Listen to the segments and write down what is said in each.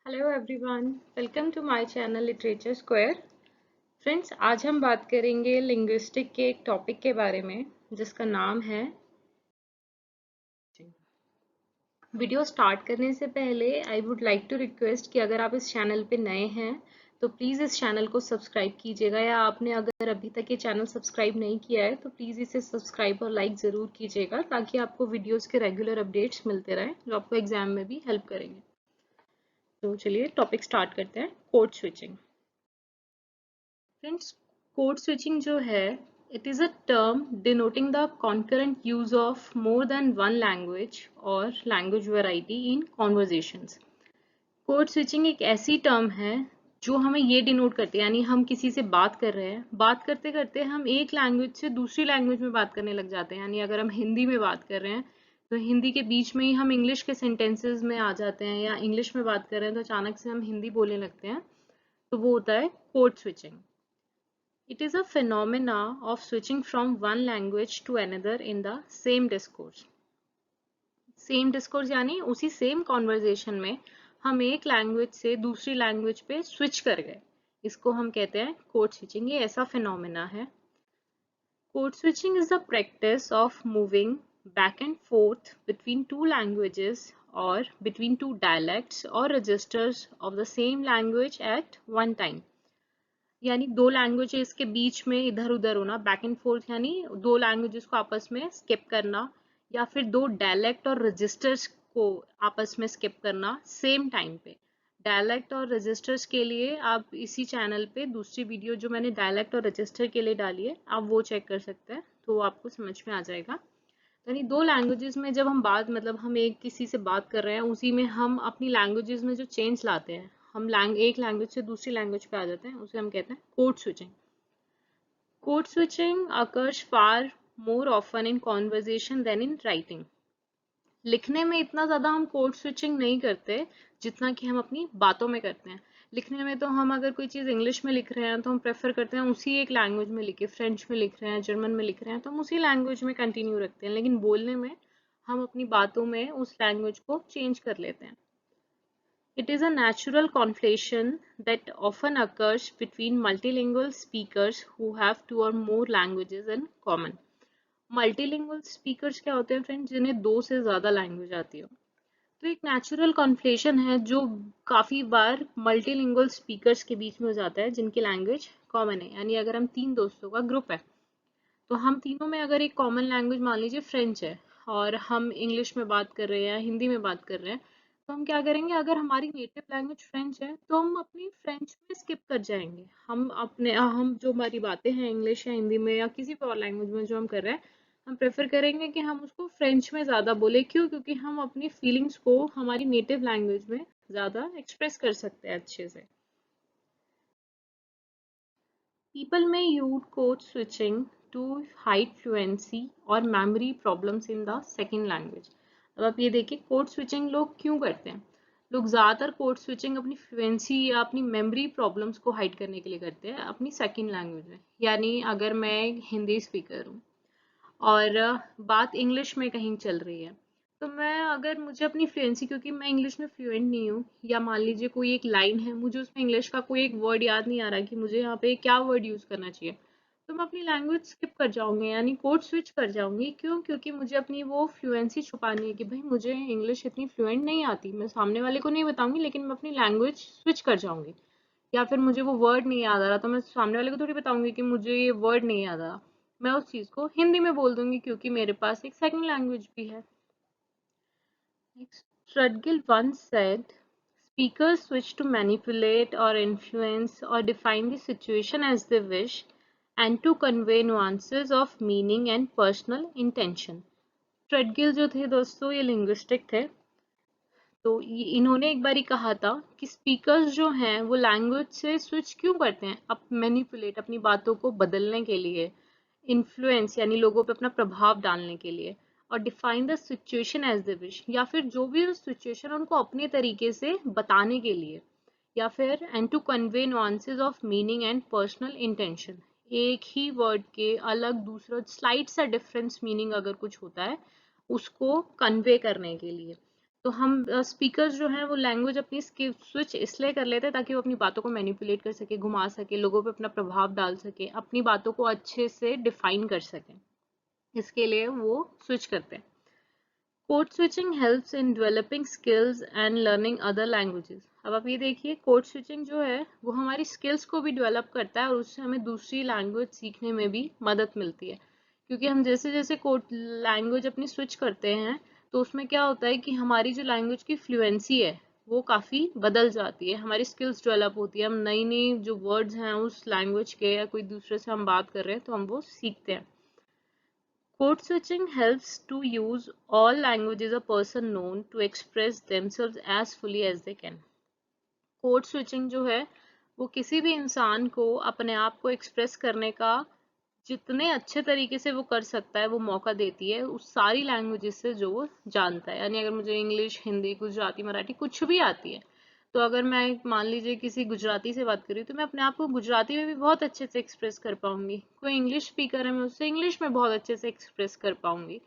Hello everyone, welcome to my channel literature square. Friends, आज हम बात करेंगे लिंग्विस्टिक के एक टॉपिक के बारे में जिसका नाम है। वीडियो स्टार्ट करने से पहले I would like to request कि अगर आप इस चैनल पे नए हैं तो प्लीज़ इस चैनल को सब्सक्राइब कीजिएगा, या आपने अगर अभी तक ये चैनल सब्सक्राइब नहीं किया है तो प्लीज़ इसे सब्सक्राइब और लाइक ज़रूर कीजिएगा ताकि आपको वीडियोज़ के रेगुलर अपडेट्स मिलते रहें जो आपको एग्जाम में भी हेल्प करेंगे। तो चलिए टॉपिक स्टार्ट करते हैं, code switching. Friends, code switching जो है, it is a term denoting the concurrent use of more than one language और language variety in conversations. Code switching एक ऐसी टर्म है जो हमें ये डिनोट करती है, यानी हम किसी से बात कर रहे हैं, बात करते करते हम एक लैंग्वेज से दूसरी लैंग्वेज में बात करने लग जाते हैं। यानी अगर हम हिंदी में बात कर रहे हैं तो हिंदी के बीच में ही हम इंग्लिश के सेंटेंसेस में आ जाते हैं, या इंग्लिश में बात कर रहे हैं तो अचानक से हम हिंदी बोलने लगते हैं। तो वो होता है code switching. It is a phenomena of switching from one language to another in the same discourse. Same discourse यानी उसी same conversation में हम एक language से दूसरी language पे switch कर गए, इसको हम कहते हैं code switching। ये ऐसा phenomena है। Code switching is the practice of moving back and forth between two languages or between two dialects or registers of the same language at one time। यानी दो लैंग्वेजेस के बीच में इधर उधर होना, बैक एंड फोर्थ, यानी दो लैंग्वेजेस को आपस में स्किप करना, या फिर दो डायलेक्ट और रजिस्टर्स को आपस में स्किप करना सेम टाइम पे। डायलेक्ट और रजिस्टर्स के लिए आप इसी चैनल पे दूसरी वीडियो जो मैंने डायलेक्ट और रजिस्टर के लिए डाली है, आप वो चेक कर सकते हैं, तो आपको समझ में आ जाएगा। यानी दो लैंग्वेजेस में जब हम बात, मतलब हम एक किसी से बात कर रहे हैं, उसी में हम अपनी लैंग्वेजेस में जो चेंज लाते हैं, हम एक लैंग्वेज से दूसरी लैंग्वेज पे आ जाते हैं, उसे हम कहते हैं code switching. Code switching occurs far more often in conversation than in writing। लिखने में इतना ज़्यादा हम कोड स्विचिंग नहीं करते जितना कि हम अपनी बातों में करते हैं। लिखने में तो हम अगर कोई चीज़ इंग्लिश में लिख रहे हैं तो हम प्रेफर करते हैं उसी एक लैंग्वेज में लिखे, फ्रेंच में लिख रहे हैं, जर्मन में लिख रहे हैं तो हम उसी लैंग्वेज में कंटिन्यू रखते हैं, लेकिन बोलने में हम अपनी बातों में उस लैंग्वेज को चेंज कर लेते हैं। It is a natural conflation that often occurs between multilingual speakers who have two or more languages in common। Multilingual speakers क्या होते हैं फ्रेंड्स? जिन्हें दो से ज़्यादा लैंग्वेज आती हो। तो एक नेचुरल कॉन्फ्लेशन है जो काफ़ी बार मल्टीलिंगुअल स्पीकर्स के बीच में हो जाता है जिनकी लैंग्वेज कॉमन है। यानी अगर हम तीन दोस्तों का ग्रुप है तो हम तीनों में अगर एक कॉमन लैंग्वेज मान लीजिए फ्रेंच है, और हम इंग्लिश में बात कर रहे हैं, हिंदी में बात कर रहे हैं, तो हम क्या करेंगे, अगर हमारी नेटिव लैंग्वेज फ्रेंच है तो हम अपनी फ्रेंच में स्किप कर जाएंगे। हम जो हमारी बातें हैं इंग्लिश या हिंदी में या किसी भी और लैंग्वेज में जो हम कर रहे हैं, हम प्रेफर करेंगे कि हम उसको फ्रेंच में ज़्यादा बोले। क्यों? क्योंकि हम अपनी फीलिंग्स को हमारी नेटिव लैंग्वेज में ज़्यादा एक्सप्रेस कर सकते हैं अच्छे से। People may use code switching to hide fluency or memory problems in the second language। अब आप ये देखिए, कोड स्विचिंग लोग क्यों करते हैं? लोग ज़्यादातर कोड स्विचिंग अपनी फ्लुएंसी या अपनी मेमोरी प्रॉब्लम्स को हाइड करने के लिए करते हैं अपनी सेकंड लैंग्वेज में। यानी अगर मैं हिंदी स्पीकर हूँ और बात इंग्लिश में कहीं चल रही है, तो मैं अगर मुझे अपनी फ्लुएंसी, क्योंकि मैं इंग्लिश में फ्लुएंट नहीं हूँ, या मान लीजिए कोई एक लाइन है, मुझे उसमें इंग्लिश का कोई एक वर्ड याद नहीं आ रहा कि मुझे यहाँ पे क्या वर्ड यूज़ करना चाहिए, तो मैं अपनी लैंग्वेज स्किप कर जाऊंगी, यानी कोड स्विच कर जाऊंगी। क्यों? क्योंकि मुझे अपनी वो फ्लुएंसी छुपानी है कि भाई मुझे इंग्लिश इतनी फ्लुएंट नहीं आती, मैं सामने वाले को नहीं बताऊंगी, लेकिन मैं अपनी लैंग्वेज स्विच कर जाऊंगी। या फिर मुझे वो वर्ड नहीं याद आ रहा तो मैं सामने वाले को थोड़ी बताऊंगी कि मुझे ये वर्ड नहीं याद आ रहा, मैं उस चीज़ को हिंदी में बोल दूंगी क्योंकि मेरे पास एक सेकंड लैंग्वेज भी है। Strudgill once said, speakers switch to manipulate or influence or define the situation as they wish and to convey nuances of meaning and personal intention। स्ट्रटगिल जो थे दोस्तों, ये लिंग्विस्टिक थे। तो इन्होंने एक बारी कहा था कि स्पीकर्स जो हैं वो लैंग्वेज से स्विच क्यों करते हैं? अब मैनिपुलेट, अपनी बातों को बदलने के लिए, इन्फ्लुएंस यानी लोगों पे अपना प्रभाव डालने के लिए, और define the situation as they wish, या फिर जो भी उस सिचुएशन उनको अपने तरीके से बताने के लिए, या फिर and to convey nuances of meaning and personal intention. एक ही वर्ड के अलग दूसरा स्लाइट सा डिफरेंस मीनिंग अगर कुछ होता है, उसको कन्वे करने के लिए। तो हम स्पीकर्स जो हैं वो लैंग्वेज अपनी स्विच इसलिए कर लेते हैं ताकि वो अपनी बातों को मैनिपुलेट कर सके, घुमा सके, लोगों पे अपना प्रभाव डाल सके, अपनी बातों को अच्छे से डिफाइन कर सके, इसके लिए वो स्विच करते हैं। Code switching helps in developing skills and learning other languages. अब आप ये देखिए, कोड स्विचिंग जो है वो हमारी स्किल्स को भी डेवलप करता है और उससे हमें दूसरी लैंग्वेज सीखने में भी मदद मिलती है, क्योंकि हम जैसे जैसे कोड लैंग्वेज अपनी स्विच करते हैं तो उसमें क्या होता है कि हमारी जो लैंग्वेज की फ्लुएंसी है वो काफ़ी बदल जाती है, हमारी स्किल्स डेवलप होती है, हम नई नई जो वर्ड्स हैं उस लैंग्वेज के या कोई दूसरे से हम बात कर रहे हैं तो हम वो सीखते हैं। Code switching helps to use all languages a person known to express themselves as fully as they can. Code switching जो है वो किसी भी इंसान को अपने आप को एक्सप्रेस करने का जितने अच्छे तरीके से वो कर सकता है वो मौका देती है उस सारी लैंग्वेजेस से जो वो जानता है। यानी अगर मुझे इंग्लिश, हिंदी, गुजराती, मराठी कुछ भी आती है, तो अगर मैं मान लीजिए किसी गुजराती से बात कर रही हूँ तो मैं अपने आप को गुजराती में भी बहुत अच्छे से एक्सप्रेस कर पाऊंगी। कोई इंग्लिश स्पीकर है, मैं उससे इंग्लिश में बहुत अच्छे से एक्सप्रेस कर पाऊंगी।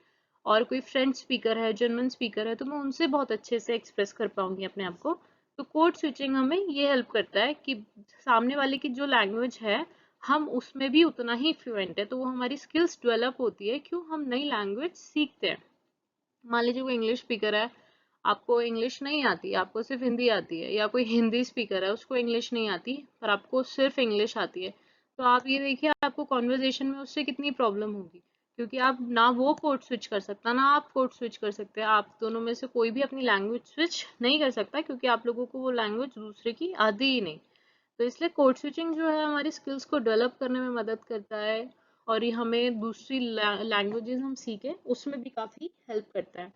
और कोई फ्रेंच स्पीकर है, जर्मन स्पीकर है, तो मैं उनसे बहुत अच्छे से एक्सप्रेस कर पाऊंगी अपने आप को। तो कोड स्विचिंग हमें ये हेल्प करता है कि सामने वाले की जो लैंग्वेज है हम उसमें भी उतना ही फ्लुएंट है, तो वो हमारी स्किल्स डेवलप होती है। क्यों? हम नई लैंग्वेज सीखते हैं। मान लीजिए कोई इंग्लिश स्पीकर है, आपको इंग्लिश नहीं आती, आपको सिर्फ हिंदी आती है, या कोई हिंदी स्पीकर है उसको इंग्लिश नहीं आती पर आपको सिर्फ इंग्लिश आती है, तो आप ये देखिए आपको कॉन्वर्जेशन में उससे कितनी प्रॉब्लम होगी, क्योंकि आप ना वो कोड स्विच कर सकता ना आप कोड स्विच कर सकते हैं। आप दोनों में से कोई भी अपनी लैंग्वेज स्विच नहीं कर सकता क्योंकि आप लोगों को वो लैंग्वेज दूसरे की आती ही नहीं। तो इसलिए कोड स्विचिंग जो है हमारी स्किल्स को डेवलप करने में मदद करता है और ये हमें दूसरी लैंग्वेजेस हम सीखें उसमें भी काफ़ी हेल्प करता है।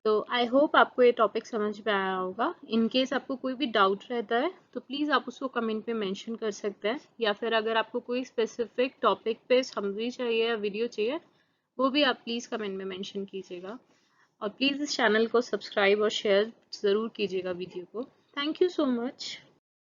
तो आई होप आपको ये टॉपिक समझ में आया होगा। इन केस आपको कोई भी डाउट रहता है तो प्लीज़ आप उसको कमेंट में मेंशन कर सकते हैं, या फिर अगर आपको कोई स्पेसिफिक टॉपिक पे समरी चाहिए या वीडियो चाहिए वो भी आप प्लीज़ कमेंट में मेंशन कीजिएगा। और प्लीज़ इस चैनल को सब्सक्राइब और शेयर ज़रूर कीजिएगा वीडियो को। Thank you so much.